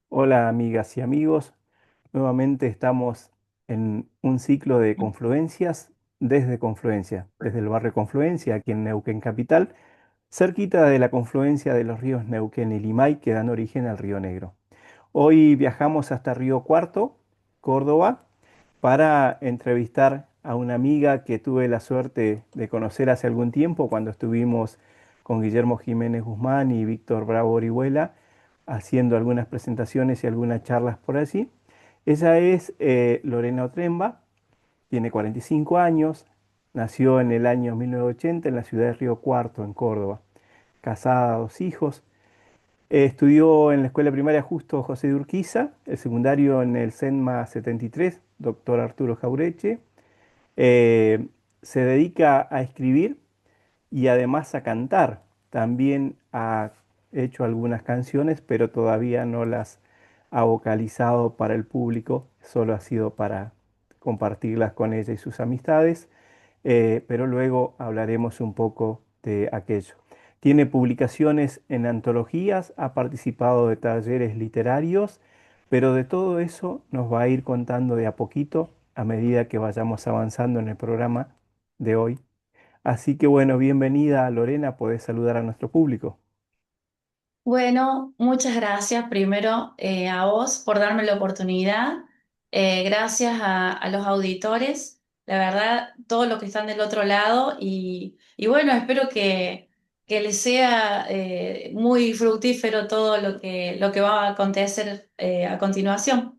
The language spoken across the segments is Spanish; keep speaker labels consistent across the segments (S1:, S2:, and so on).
S1: Hola amigas y amigos, nuevamente estamos en un ciclo de confluencias desde Confluencia, desde el barrio Confluencia, aquí en Neuquén Capital, cerquita de la confluencia de los ríos Neuquén y Limay que dan origen al Río Negro. Hoy viajamos hasta Río Cuarto, Córdoba, para entrevistar a una amiga que tuve la suerte de conocer hace algún tiempo cuando estuvimos con Guillermo Jiménez Guzmán y Víctor Bravo Orihuela haciendo algunas presentaciones y algunas charlas por allí. Ella es Lorena Otremba, tiene 45 años, nació en el año 1980 en la ciudad de Río Cuarto, en Córdoba, casada, dos hijos. Estudió en la escuela primaria Justo José de Urquiza, el secundario en el SENMA 73, doctor Arturo Jaureche. Eh, Se dedica a escribir y además a cantar. También ha hecho algunas canciones, pero todavía no las ha vocalizado para el público, solo ha sido para compartirlas con ella y sus amistades, pero luego hablaremos un poco de aquello. Tiene publicaciones en antologías, ha participado de talleres literarios, pero de todo eso nos va a ir contando de a poquito a medida que vayamos avanzando en el programa de hoy. Así que bueno, bienvenida Lorena, podés saludar a nuestro público.
S2: Bueno, muchas gracias primero a vos por darme la oportunidad. Gracias a los auditores, la verdad, todos los que están del otro lado y bueno, espero que les sea muy fructífero todo lo que va a acontecer a continuación.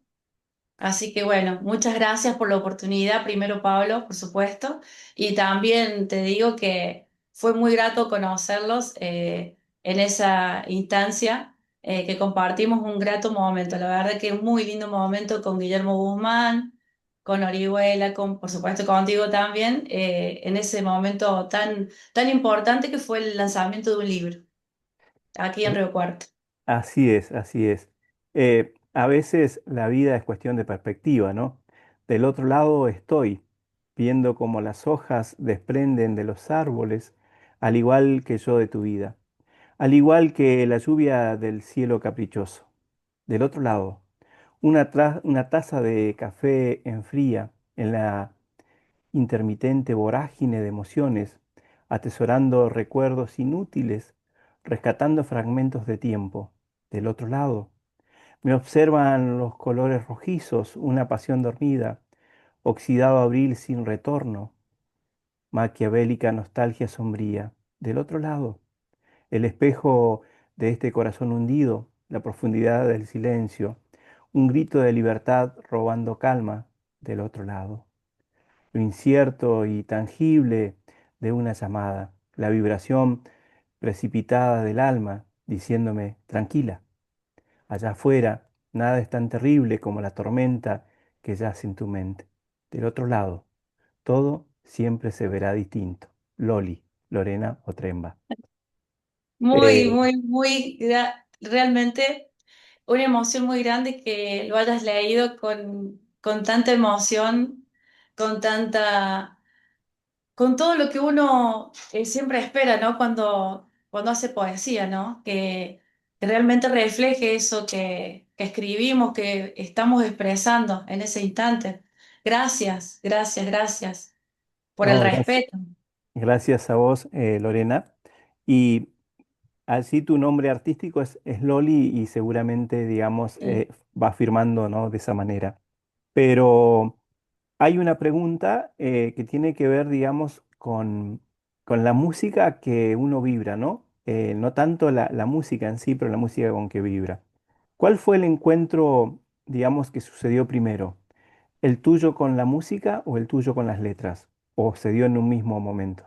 S2: Así que bueno, muchas gracias por la oportunidad, primero Pablo, por supuesto, y también te digo que fue muy grato conocerlos en esa instancia, que compartimos un grato momento, la verdad que un muy lindo momento con Guillermo Guzmán, con Orihuela, por supuesto contigo también, en ese momento tan importante que fue el lanzamiento de un libro aquí en Río Cuarto.
S1: Así es, así es. A veces la vida es cuestión de perspectiva, ¿no? Del otro lado estoy viendo cómo las hojas desprenden de los árboles, al igual que yo de tu vida, al igual que la lluvia del cielo caprichoso. Del otro lado, una taza de café enfría en la intermitente vorágine de emociones, atesorando recuerdos inútiles, rescatando fragmentos de tiempo. Del otro lado, me observan los colores rojizos, una pasión dormida, oxidado abril sin retorno, maquiavélica nostalgia sombría. Del otro lado, el espejo de este corazón hundido, la profundidad del silencio, un grito de libertad robando calma. Del otro lado, lo incierto y tangible de una llamada, la vibración precipitada del alma diciéndome, tranquila, allá afuera nada es tan terrible como la tormenta que yace en tu mente. Del otro lado, todo siempre se verá distinto. Loli, Lorena Otremba.
S2: Realmente una emoción muy grande que lo hayas leído con tanta emoción, con tanta, con todo lo que uno siempre espera, ¿no? Cuando hace poesía, ¿no? Que realmente refleje eso que escribimos, que estamos expresando en ese instante. Gracias, gracias, gracias por el
S1: No, gracias.
S2: respeto.
S1: Gracias a vos, Lorena. Y así tu nombre artístico es Loli y seguramente, digamos,
S2: Sí.
S1: va firmando, ¿no? De esa manera. Pero hay una pregunta que tiene que ver, digamos, con la música que uno vibra, ¿no? No tanto la música en sí, pero la música con que vibra. ¿Cuál fue el encuentro, digamos, que sucedió primero? ¿El tuyo con la música o el tuyo con las letras? ¿O se dio en un mismo momento?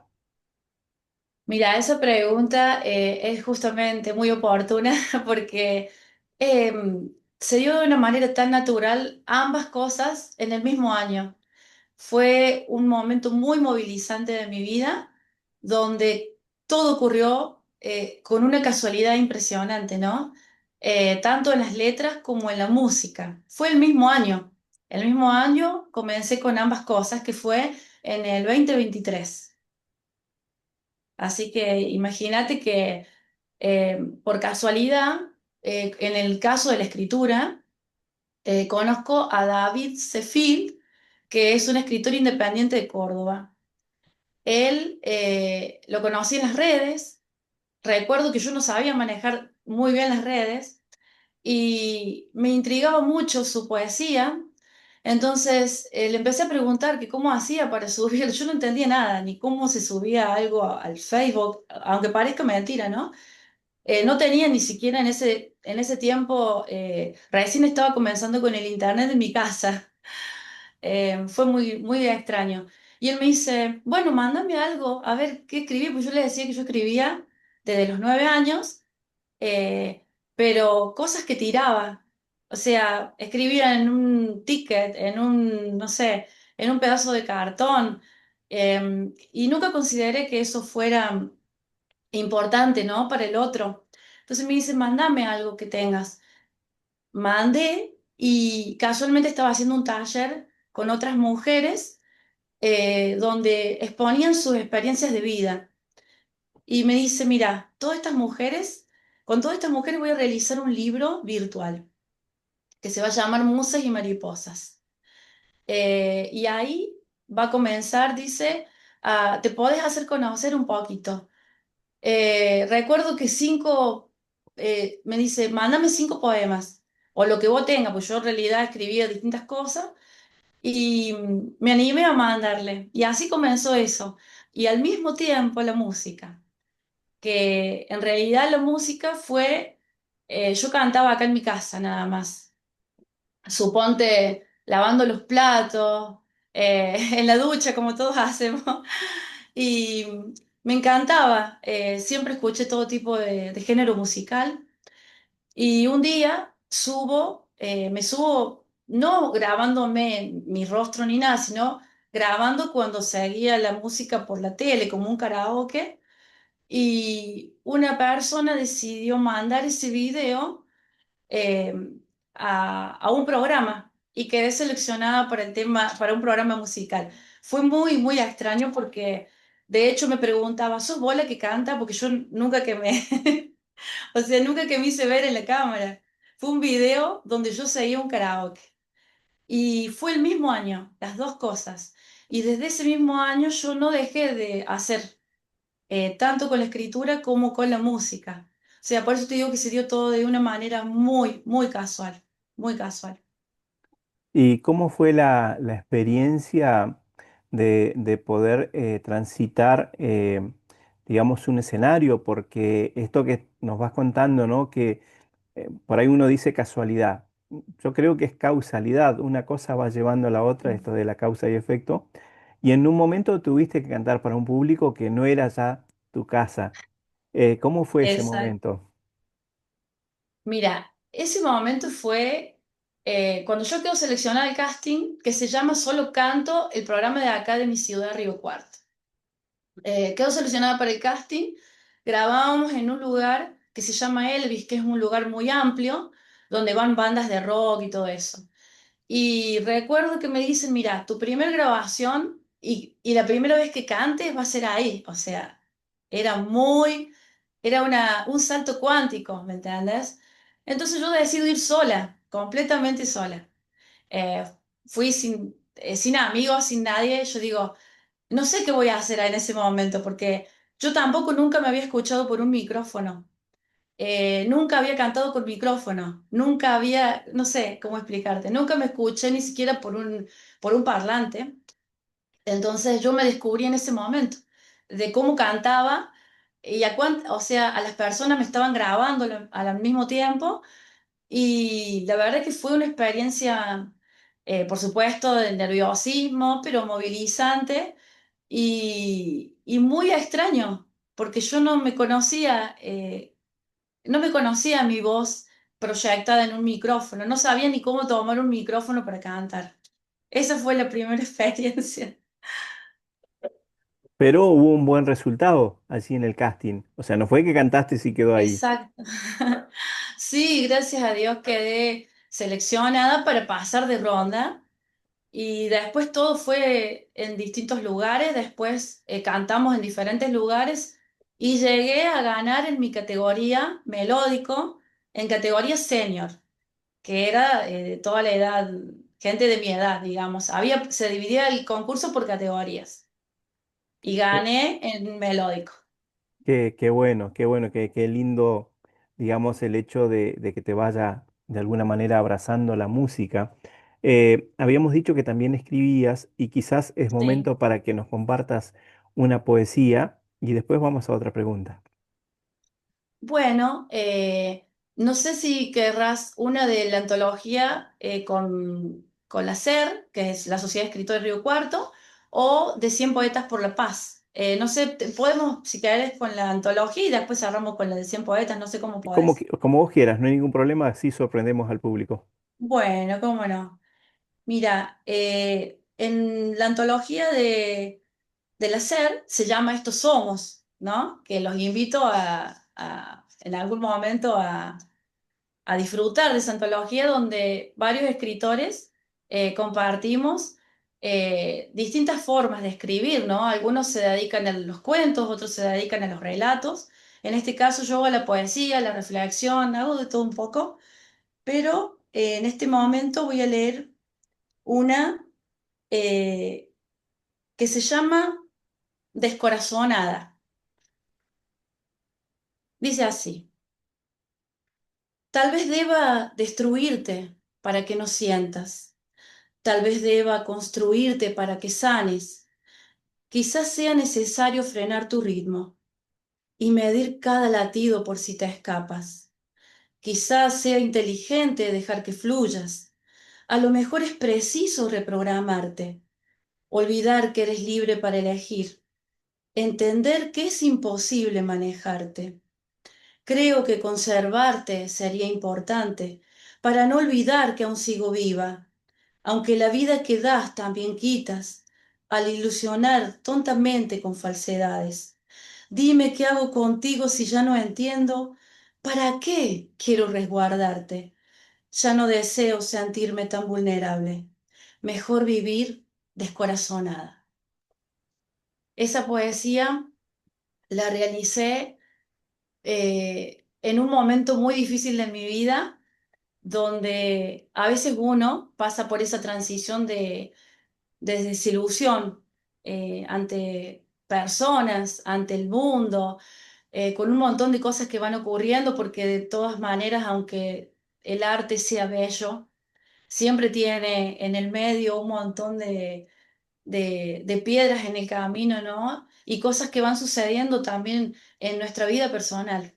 S2: Mira, esa pregunta es justamente muy oportuna porque eh, se dio de una manera tan natural ambas cosas en el mismo año. Fue un momento muy movilizante de mi vida donde todo ocurrió con una casualidad impresionante, ¿no? Tanto en las letras como en la música. Fue el mismo año. El mismo año comencé con ambas cosas que fue en el 2023. Así que imagínate que por casualidad en el caso de la escritura, conozco a David Sefil, que es un escritor independiente de Córdoba. Él lo conocí en las redes. Recuerdo que yo no sabía manejar muy bien las redes y me intrigaba mucho su poesía. Entonces le empecé a preguntar que cómo hacía para subir. Yo no entendía nada, ni cómo se subía algo al Facebook, aunque parezca mentira, ¿no? No tenía ni siquiera en ese tiempo, recién estaba comenzando con el internet en mi casa. Fue muy, muy extraño. Y él me dice, bueno, mándame algo, a ver qué escribí. Pues yo le decía que yo escribía desde los 9 años, eh, pero cosas que tiraba. O sea, escribía en un ticket, en un, no sé, en un pedazo de cartón. Y nunca consideré que eso fuera importante, ¿no? Para el otro. Entonces me dice, mándame algo que tengas. Mandé y casualmente estaba haciendo un taller con otras mujeres donde exponían sus experiencias de vida. Y me dice, mira, con todas estas mujeres voy a realizar un libro virtual que se va a llamar Musas y Mariposas. Y ahí va a comenzar, dice, te podés hacer conocer un poquito. Recuerdo que me dice, mándame 5 poemas, o lo que vos tengas, pues yo en realidad escribía distintas cosas, y me animé a mandarle. Y así comenzó eso. Y al mismo tiempo la música, que en realidad la música fue, yo cantaba acá en mi casa nada más. Suponte lavando los platos, en la ducha, como todos hacemos. Y me encantaba, siempre escuché todo tipo de género musical. Y un día me subo, no grabándome mi rostro ni nada, sino grabando cuando seguía la música por la tele, como un karaoke. Y una persona decidió mandar ese video eh, a un programa y quedé seleccionada para el tema, para un programa musical. Fue muy, muy extraño porque de hecho me preguntaba, ¿sos vos la que canta? Porque yo nunca que me, o sea, nunca que me hice ver en la cámara. Fue un video donde yo seguía un karaoke. Y fue el mismo año, las dos cosas. Y desde ese mismo año yo no dejé de hacer tanto con la escritura como con la música. O sea, por eso te digo que se dio todo de una manera muy, muy casual, muy casual.
S1: ¿Y cómo fue la experiencia de poder transitar, digamos, un escenario? Porque esto que nos vas contando, ¿no? Que por ahí uno dice casualidad. Yo creo que es causalidad. Una cosa va llevando a la otra, esto de la causa y efecto. Y en un momento tuviste que cantar para un público que no era ya tu casa. ¿Cómo fue ese
S2: Exacto.
S1: momento?
S2: Mira, ese momento fue cuando yo quedo seleccionada al casting, que se llama Solo Canto, el programa de acá de mi ciudad, Río Cuarto. Quedo seleccionada para el casting, grabábamos en un lugar que se llama Elvis, que es un lugar muy amplio, donde van bandas de rock y todo eso. Y recuerdo que me dicen, mira, tu primer grabación y la primera vez que cantes va a ser ahí. O sea, era muy, era un salto cuántico, ¿me entiendes? Entonces yo decido ir sola, completamente sola. Eh, Fui sin amigos, sin nadie. Yo digo, no sé qué voy a hacer en ese momento, porque yo tampoco nunca me había escuchado por un micrófono. Nunca había cantado con micrófono, nunca había, no sé cómo explicarte, nunca me escuché ni siquiera por un parlante. Entonces yo me descubrí en ese momento de cómo cantaba y o sea, a las personas me estaban grabando al mismo tiempo y la verdad que fue una experiencia, por supuesto, de nerviosismo, pero movilizante y muy extraño, porque yo no me conocía mi voz proyectada en un micrófono, no sabía ni cómo tomar un micrófono para cantar. Esa fue la primera experiencia.
S1: Pero hubo un buen resultado así en el casting. O sea, no fue que cantaste y quedó ahí.
S2: Exacto. Sí, gracias a Dios quedé seleccionada para pasar de ronda y después todo fue en distintos lugares, después cantamos en diferentes lugares y llegué a ganar en mi categoría melódico en categoría senior, que era de toda la edad, gente de mi edad, digamos. Se dividía el concurso por categorías y gané en melódico.
S1: Qué bueno, qué lindo, digamos, el hecho de que te vaya de alguna manera abrazando la música. Habíamos dicho que también escribías y quizás es
S2: Sí.
S1: momento para que nos compartas una poesía y después vamos a otra pregunta.
S2: Bueno, no sé si querrás una de la antología con la SER, que es la Sociedad de Escritores Río Cuarto, o de 100 Poetas por la Paz. No sé, podemos, si querés, con la antología y después cerramos con la de 100 Poetas, no sé cómo
S1: Como,
S2: podés.
S1: como vos quieras, no hay ningún problema, así sorprendemos al público.
S2: Bueno, cómo no. Mira, en la antología del hacer se llama Estos Somos, ¿no? Que los invito en algún momento a disfrutar de esa antología donde varios escritores compartimos distintas formas de escribir, ¿no? Algunos se dedican a los cuentos, otros se dedican a los relatos. En este caso yo a la poesía, a la reflexión, hago de todo un poco, pero en este momento voy a leer una eh, que se llama Descorazonada. Dice así, tal vez deba destruirte para que no sientas, tal vez deba construirte para que sanes, quizás sea necesario frenar tu ritmo y medir cada latido por si te escapas. Quizás sea inteligente dejar que fluyas. A lo mejor es preciso reprogramarte, olvidar que eres libre para elegir, entender que es imposible manejarte. Creo que conservarte sería importante para no olvidar que aún sigo viva, aunque la vida que das también quitas, al ilusionar tontamente con falsedades. Dime qué hago contigo si ya no entiendo. ¿Para qué quiero resguardarte? Ya no deseo sentirme tan vulnerable. Mejor vivir descorazonada. Esa poesía la realicé en un momento muy difícil de mi vida, donde a veces uno pasa por esa transición de desilusión ante personas, ante el mundo, con un montón de cosas que van ocurriendo, porque de todas maneras, aunque el arte sea bello, siempre tiene en el medio un montón de piedras en el camino, ¿no? Y cosas que van sucediendo también en nuestra vida personal.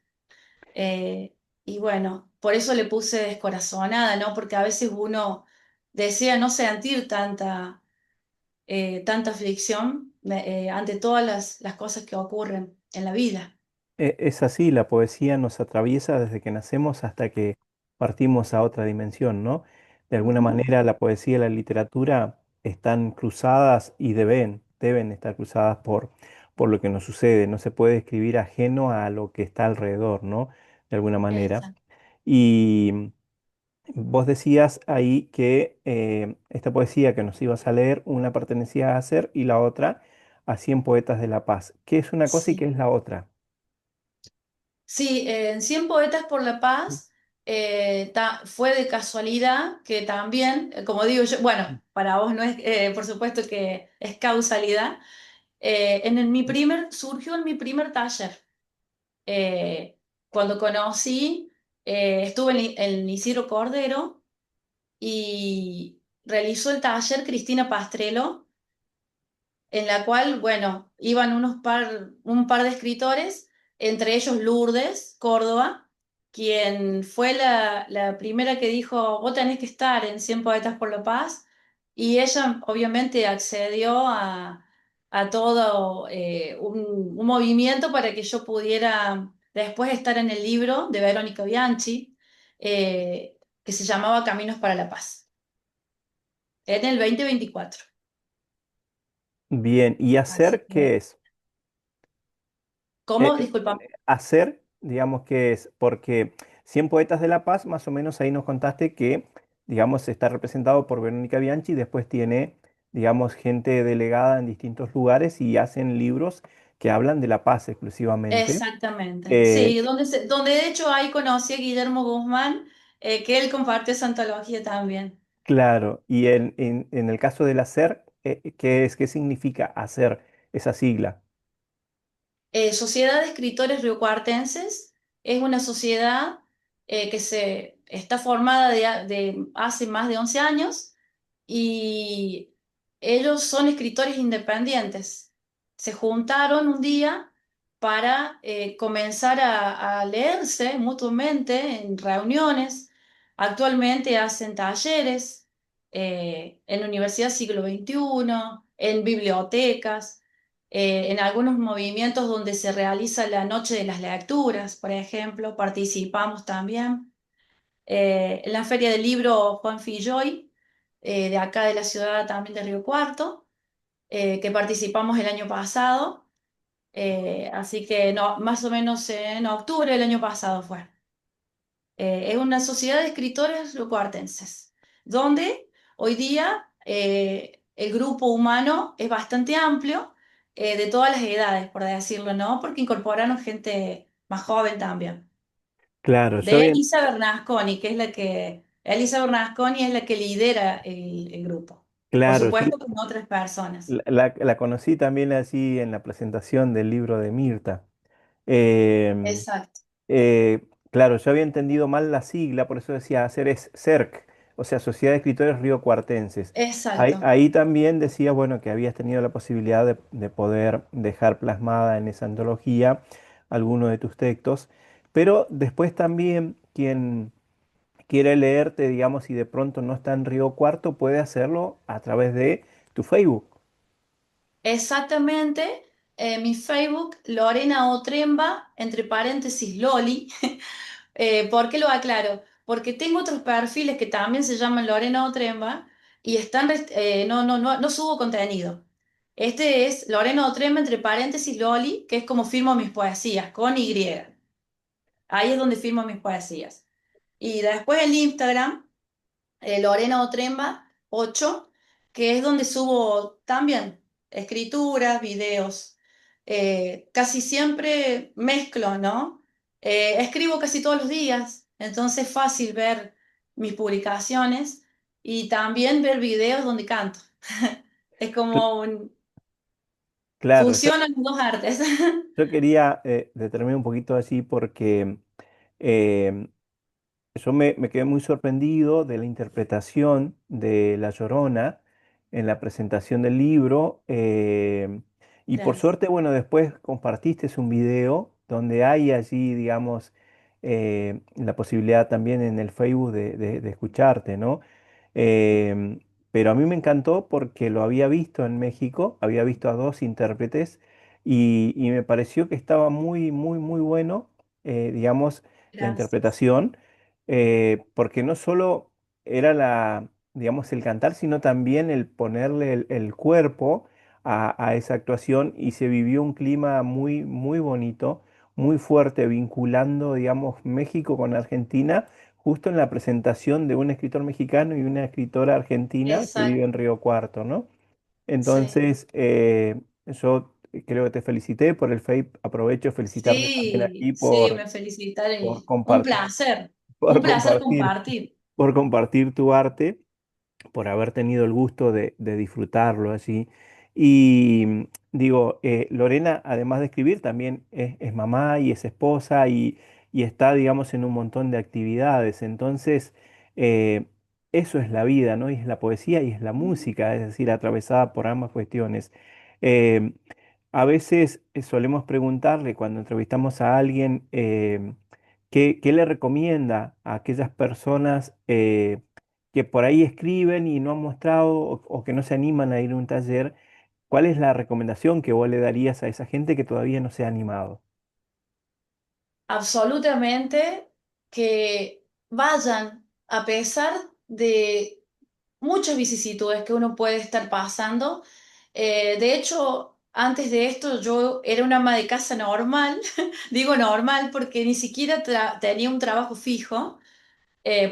S2: Eh, y bueno, por eso le puse descorazonada, ¿no? Porque a veces uno desea no sentir tanta aflicción ante todas las cosas que ocurren en la vida.
S1: Es así, la poesía nos atraviesa desde que nacemos hasta que partimos a otra dimensión, ¿no? De alguna
S2: Ujú.
S1: manera la poesía y la literatura están cruzadas y deben estar cruzadas por lo que nos sucede. No se puede escribir ajeno a lo que está alrededor, ¿no? De alguna manera.
S2: Exacto.
S1: Y vos decías ahí que esta poesía que nos ibas a leer, una pertenecía a Ser y la otra a 100 poetas de la paz. ¿Qué es una cosa y qué
S2: Sí.
S1: es la otra?
S2: Sí, en 100 Poetas por la Paz fue de casualidad que también, como digo yo, bueno, para vos no es, por supuesto que es causalidad, surgió en mi primer taller. Eh, Cuando conocí, estuve en Isidro Cordero y realizó el taller Cristina Pastrello, en la cual, bueno, iban un par de escritores, entre ellos Lourdes Córdoba, quien fue la primera que dijo, vos tenés que estar en 100 Poetas por la Paz, y ella obviamente accedió a todo un movimiento para que yo pudiera después estar en el libro de Verónica Bianchi, que se llamaba Caminos para la Paz, en el 2024.
S1: Bien, ¿y
S2: Así
S1: hacer qué
S2: que,
S1: es?
S2: ¿cómo? Disculpa.
S1: Hacer, digamos que es, porque 100 poetas de la paz, más o menos ahí nos contaste que, digamos, está representado por Verónica Bianchi, después tiene, digamos, gente delegada en distintos lugares y hacen libros que hablan de la paz exclusivamente.
S2: Exactamente.
S1: Eh,
S2: Sí, donde de hecho ahí conocí a Guillermo Guzmán, que él compartió esa antología también.
S1: claro, y en el caso del hacer, ¿qué es? ¿Qué significa hacer esa sigla?
S2: Sociedad de Escritores Riocuartenses es una sociedad que está formada de hace más de 11 años y ellos son escritores independientes. Se juntaron un día para comenzar a leerse mutuamente en reuniones. Actualmente hacen talleres en Universidad Siglo XXI, en bibliotecas, en algunos movimientos donde se realiza la Noche de las Lecturas, por ejemplo, participamos también. En la Feria del Libro Juan Filloy, de acá de la ciudad también de Río Cuarto, que participamos el año pasado. Así que no, más o menos en octubre del año pasado fue. Es una sociedad de escritores riocuartenses, donde hoy día el grupo humano es bastante amplio, de todas las edades, por decirlo, ¿no? Porque incorporaron gente más joven también.
S1: Claro, yo
S2: De
S1: bien,
S2: Elisa Bernasconi, Elisa Bernasconi es la que lidera el grupo. Por
S1: claro,
S2: supuesto, con otras personas.
S1: la conocí también así en la presentación del libro de Mirta. Em,
S2: Exacto,
S1: claro, yo había entendido mal la sigla, por eso decía hacer es CERC, o sea, Sociedad de Escritores Riocuartenses.
S2: exacto,
S1: Ahí también decía, bueno, que habías tenido la posibilidad de poder dejar plasmada en esa antología alguno de tus textos, pero después también quien quiere leerte, digamos, y de pronto no está en Río Cuarto, puede hacerlo a través de tu Facebook.
S2: exactamente. Mi Facebook, Lorena Otremba, entre paréntesis Loli. ¿Por qué lo aclaro? Porque tengo otros perfiles que también se llaman Lorena Otremba y no subo contenido. Este es Lorena Otremba, entre paréntesis Loli, que es como firmo mis poesías, con Y. Ahí es donde firmo mis poesías. Y después el Instagram, Lorena Otremba 8, que es donde subo también escrituras, videos. Casi siempre mezclo, ¿no? Escribo casi todos los días, entonces es fácil ver mis publicaciones y también ver videos donde canto. Es
S1: Cl-
S2: como
S1: Claro,
S2: fusionan los dos artes.
S1: yo quería determinar un poquito así porque em, yo me quedé muy sorprendido de la interpretación de La Llorona en la presentación del libro. Y por
S2: Gracias.
S1: suerte, bueno, después compartiste un video donde hay allí, digamos, la posibilidad también en el Facebook de escucharte, ¿no? Em, pero a mí me encantó porque lo había visto en México, había visto a dos intérpretes y me pareció que estaba muy, muy, muy bueno, digamos, la
S2: Gracias.
S1: interpretación porque no solo era digamos, el cantar, sino también el ponerle el cuerpo a esa actuación y se vivió un clima muy, muy bonito, muy fuerte, vinculando, digamos, México con Argentina, justo en la presentación de un escritor mexicano y una escritora argentina que vive
S2: Exacto.
S1: en Río Cuarto, ¿no?
S2: Sí.
S1: Entonces, yo creo que te felicité por el FAPE, aprovecho de felicitarte también
S2: Sí,
S1: aquí
S2: sí, me felicitaré.
S1: por
S2: Un
S1: compartir
S2: placer. Un
S1: por
S2: placer
S1: compartir,
S2: compartir.
S1: por compartir tu arte, por haber tenido el gusto de disfrutarlo así. Y digo, Lorena, además de escribir, también es mamá y es esposa y está, digamos, en un montón de actividades. Entonces, eh, eso es la vida, ¿no? Y es la poesía y es la música, es decir, atravesada por ambas cuestiones. Eh, a veces solemos preguntarle cuando entrevistamos a alguien qué le recomienda a aquellas personas que por ahí escriben y no han mostrado o que no se animan a ir a un taller. ¿Cuál es la recomendación que vos le darías a esa gente que todavía no se ha animado?
S2: Absolutamente que vayan a pesar de muchas vicisitudes que uno puede estar pasando. De hecho, antes de esto yo era una ama de casa normal, digo normal porque ni siquiera tenía un trabajo fijo,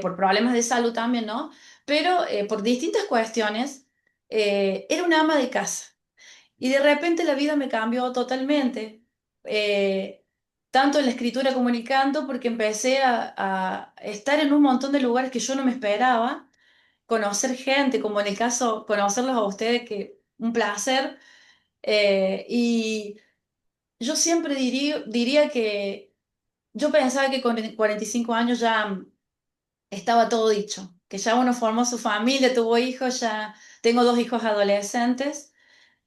S2: por problemas de salud también, ¿no? Pero por distintas cuestiones, era una ama de casa. Y de repente la vida me cambió totalmente, eh, tanto en la escritura como en el canto, porque empecé a estar en un montón de lugares que yo no me esperaba, conocer gente, como en el caso, conocerlos a ustedes, que un placer. Y yo siempre diría que yo pensaba que con 45 años ya estaba todo dicho, que ya uno formó su familia, tuvo hijos, ya tengo dos hijos adolescentes.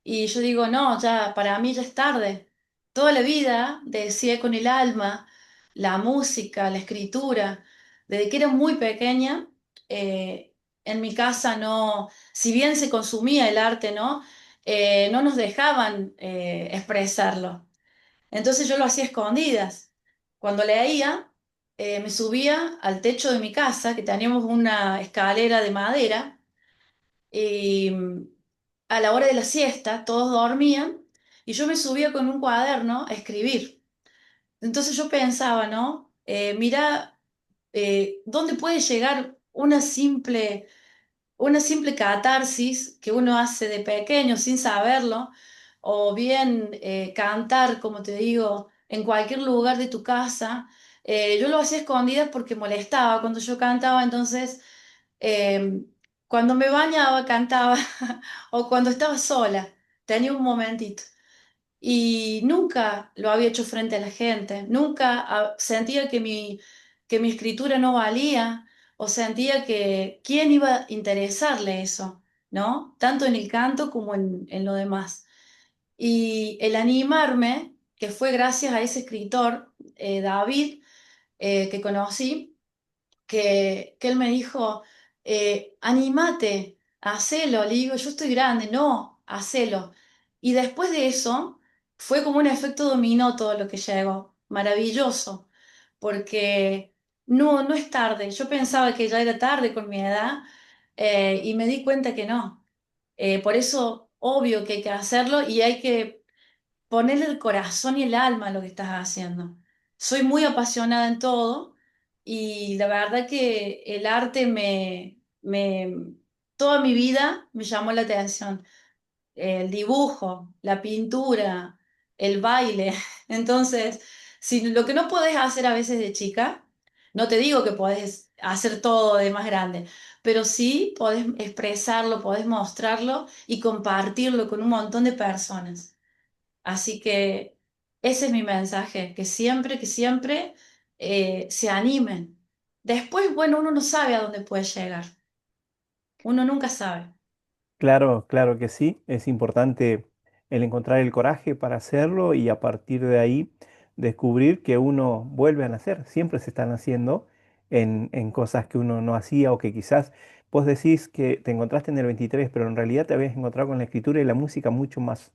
S2: Y yo digo, no, ya para mí ya es tarde. Toda la vida decía con el alma, la música, la escritura. Desde que era muy pequeña, eh, en mi casa no, si bien se consumía el arte, ¿no? No nos dejaban expresarlo. Entonces yo lo hacía a escondidas. Cuando leía, me subía al techo de mi casa, que teníamos una escalera de madera, y a la hora de la siesta todos dormían y yo me subía con un cuaderno a escribir. Entonces yo pensaba, ¿no? Mira, ¿dónde puede llegar una simple catarsis que uno hace de pequeño sin saberlo? O bien cantar, como te digo, en cualquier lugar de tu casa. Yo lo hacía a escondidas porque molestaba cuando yo cantaba, entonces eh, cuando me bañaba cantaba o cuando estaba sola, tenía un momentito. Y nunca lo había hecho frente a la gente, nunca sentía que mi escritura no valía o sentía que quién iba a interesarle eso, ¿no? Tanto en el canto como en lo demás. Y el animarme, que fue gracias a ese escritor, David, que conocí, que él me dijo, anímate, hacelo. Le digo, yo estoy grande, no, hacelo. Y después de eso, fue como un efecto dominó todo lo que llegó, maravilloso, porque no es tarde. Yo pensaba que ya era tarde con mi edad, y me di cuenta que no. Por eso, obvio que hay que hacerlo y hay que ponerle el corazón y el alma a lo que estás haciendo. Soy muy apasionada en todo y la verdad que el arte toda mi vida me llamó la atención. El dibujo, la pintura, el baile. Entonces, si lo que no podés hacer a veces de chica, no te digo que podés hacer todo de más grande, pero sí podés expresarlo, podés mostrarlo y compartirlo con un montón de personas. Así que ese es mi mensaje, que siempre se animen. Después, bueno, uno no sabe a dónde puede llegar. Uno nunca sabe.
S1: Claro, claro que sí. Es importante el encontrar el coraje para hacerlo y a partir de ahí descubrir que uno vuelve a nacer. Siempre se están haciendo en cosas que uno no hacía o que quizás vos decís que te encontraste en el 23, pero en realidad te habías encontrado con la escritura y la música mucho más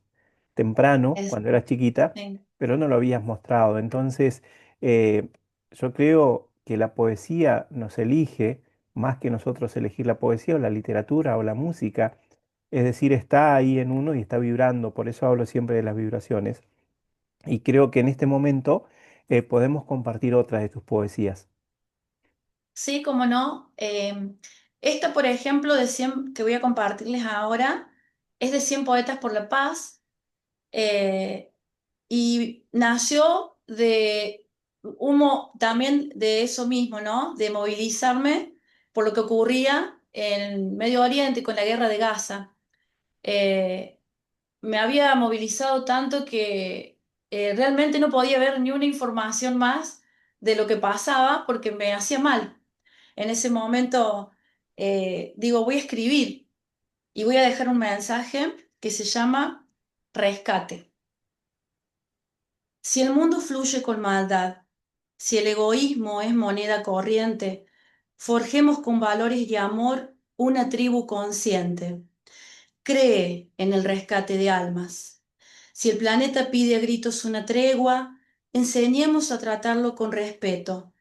S1: temprano,
S2: Es,
S1: cuando eras chiquita,
S2: sí.
S1: pero no lo habías mostrado. Entonces, eh, yo creo que la poesía nos elige más que nosotros elegir la poesía o la literatura o la música. Es decir, está ahí en uno y está vibrando, por eso hablo siempre de las vibraciones. Y creo que en este momento podemos compartir otra de tus poesías.
S2: Sí, cómo no. Esta, por ejemplo, que voy a compartirles ahora, es de 100 poetas por la paz. eh, y nació también de eso mismo, ¿no? De movilizarme por lo que ocurría en Medio Oriente con la guerra de Gaza. Eh, Me había movilizado tanto que realmente no podía ver ni una información más de lo que pasaba porque me hacía mal. En ese momento digo, voy a escribir y voy a dejar un mensaje que se llama Rescate. Si el mundo fluye con maldad, si el egoísmo es moneda corriente, forjemos con valores y amor una tribu consciente. Cree en el rescate de almas. Si el planeta pide a gritos una tregua, enseñemos a tratarlo con respeto.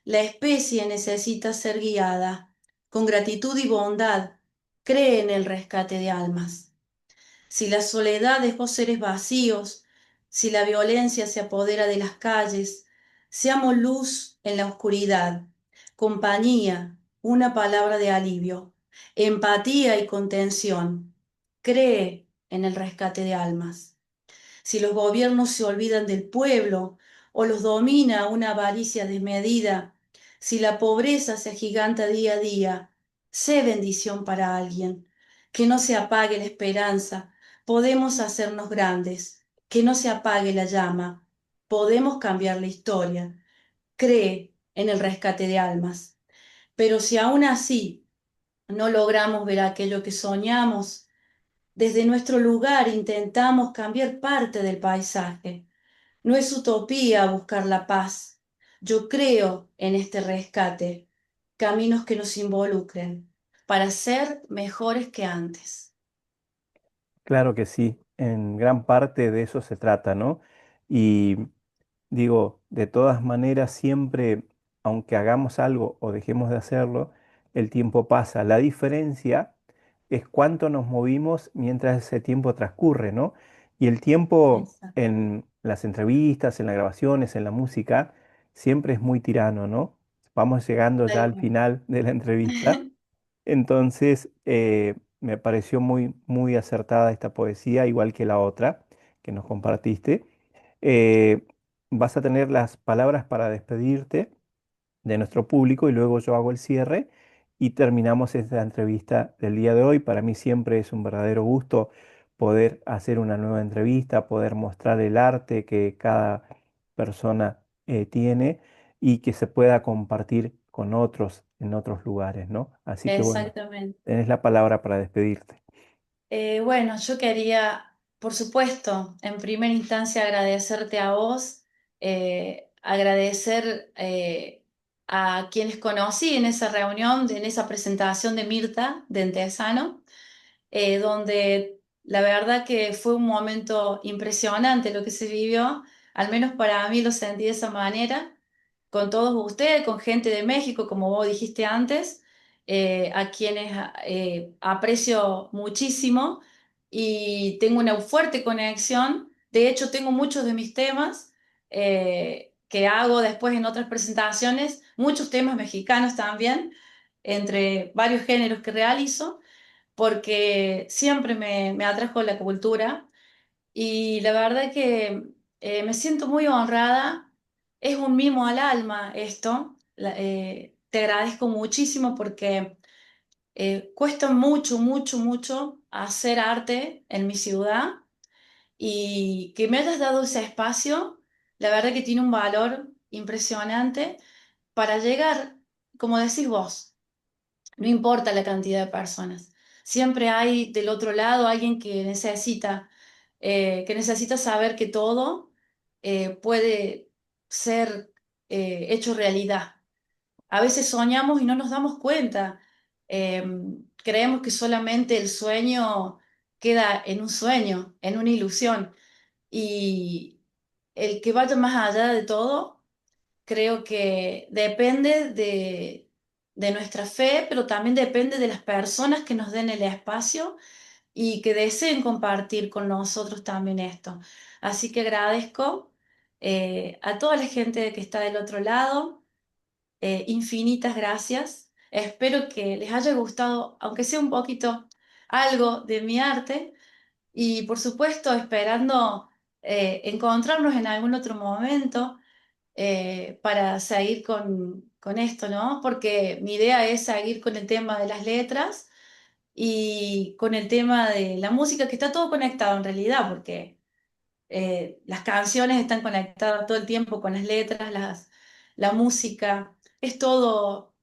S2: La especie necesita ser guiada. Con gratitud y bondad, cree en el rescate de almas. Si la soledad dejó seres vacíos, si la violencia se apodera de las calles, seamos luz en la oscuridad, compañía, una palabra de alivio, empatía y contención. Cree en el rescate de almas. Si los gobiernos se olvidan del pueblo o los domina una avaricia desmedida, si la pobreza se agiganta día a día, sé bendición para alguien. Que no se apague la esperanza, podemos hacernos grandes. Que no se apague la llama, podemos cambiar la historia. Cree en el rescate de almas. Pero si aún así no logramos ver aquello que soñamos, desde nuestro lugar intentamos cambiar parte del paisaje. No es utopía buscar la paz. Yo creo en este rescate, caminos que nos involucren para ser mejores que antes.
S1: Claro que sí, en gran parte de eso se trata, ¿no? Y digo, de todas maneras, siempre, aunque hagamos algo o dejemos de hacerlo, el tiempo pasa. La diferencia es cuánto nos movimos mientras ese tiempo transcurre, ¿no? Y el tiempo
S2: Exacto.
S1: en las entrevistas, en las grabaciones, en la música, siempre es muy tirano, ¿no? Vamos llegando ya
S2: Tal
S1: al
S2: cual.
S1: final de la entrevista. Entonces, me pareció muy, muy acertada esta poesía, igual que la otra que nos compartiste. Eh, Vas a tener las palabras para despedirte de nuestro público y luego yo hago el cierre y terminamos esta entrevista del día de hoy. Para mí siempre es un verdadero gusto poder hacer una nueva entrevista, poder mostrar el arte que cada persona tiene y que se pueda compartir con otros en otros lugares, ¿no? Así que bueno,
S2: Exactamente.
S1: tenés la palabra para despedirte.
S2: Bueno, yo quería, por supuesto, en primera instancia agradecerte a vos, agradecer a quienes conocí en esa reunión, en esa presentación de Mirta de Entesano, donde la verdad que fue un momento impresionante lo que se vivió, al menos para mí lo sentí de esa manera, con todos ustedes, con gente de México, como vos dijiste antes, a quienes aprecio muchísimo y tengo una fuerte conexión. De hecho, tengo muchos de mis temas que hago después en otras presentaciones, muchos temas mexicanos también, entre varios géneros que realizo porque siempre me atrajo la cultura y la verdad que me siento muy honrada. Es un mimo al alma esto. Te agradezco muchísimo porque cuesta mucho, mucho, mucho hacer arte en mi ciudad y que me hayas dado ese espacio, la verdad que tiene un valor impresionante para llegar, como decís vos. No importa la cantidad de personas. Siempre hay del otro lado alguien que necesita saber que todo puede ser hecho realidad. A veces soñamos y no nos damos cuenta. Eh, Creemos que solamente el sueño queda en un sueño, en una ilusión. Y el que vaya más allá de todo creo que depende de nuestra fe, pero también depende de las personas que nos den el espacio y que deseen compartir con nosotros también esto. Así que agradezco a toda la gente que está del otro lado, infinitas gracias. Espero que les haya gustado, aunque sea un poquito, algo de mi arte y por supuesto esperando encontrarnos en algún otro momento para seguir con esto, ¿no? Porque mi idea es seguir con el tema de las letras y con el tema de la música, que está todo conectado en realidad, porque las canciones están conectadas todo el tiempo con las letras, la música, es todo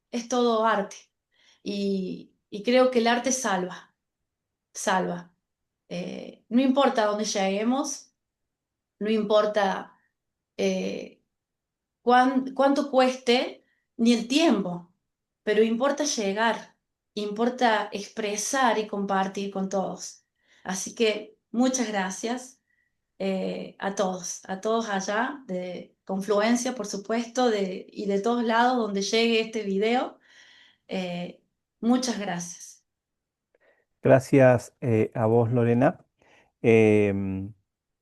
S2: arte. Y creo que el arte salva, salva. No importa dónde lleguemos, no importa eh, cuánto cueste, ni el tiempo, pero importa llegar, importa expresar y compartir con todos. Así que muchas gracias a todos allá, de Confluencia, por supuesto, y de todos lados donde llegue este video. Eh, Muchas gracias.
S1: Gracias a vos, Lorena, em,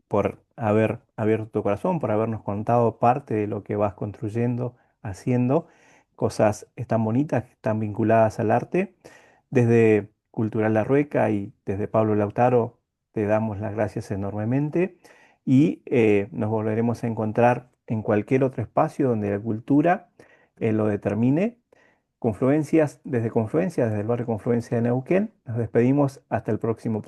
S1: por haber abierto tu corazón, por habernos contado parte de lo que vas construyendo, haciendo, cosas tan bonitas que están vinculadas al arte. Desde Cultural La Rueca y desde Pablo Lautaro, te damos las gracias enormemente y nos volveremos a encontrar en cualquier otro espacio donde la cultura lo determine. Confluencias, desde el barrio Confluencia de Neuquén, nos despedimos hasta el próximo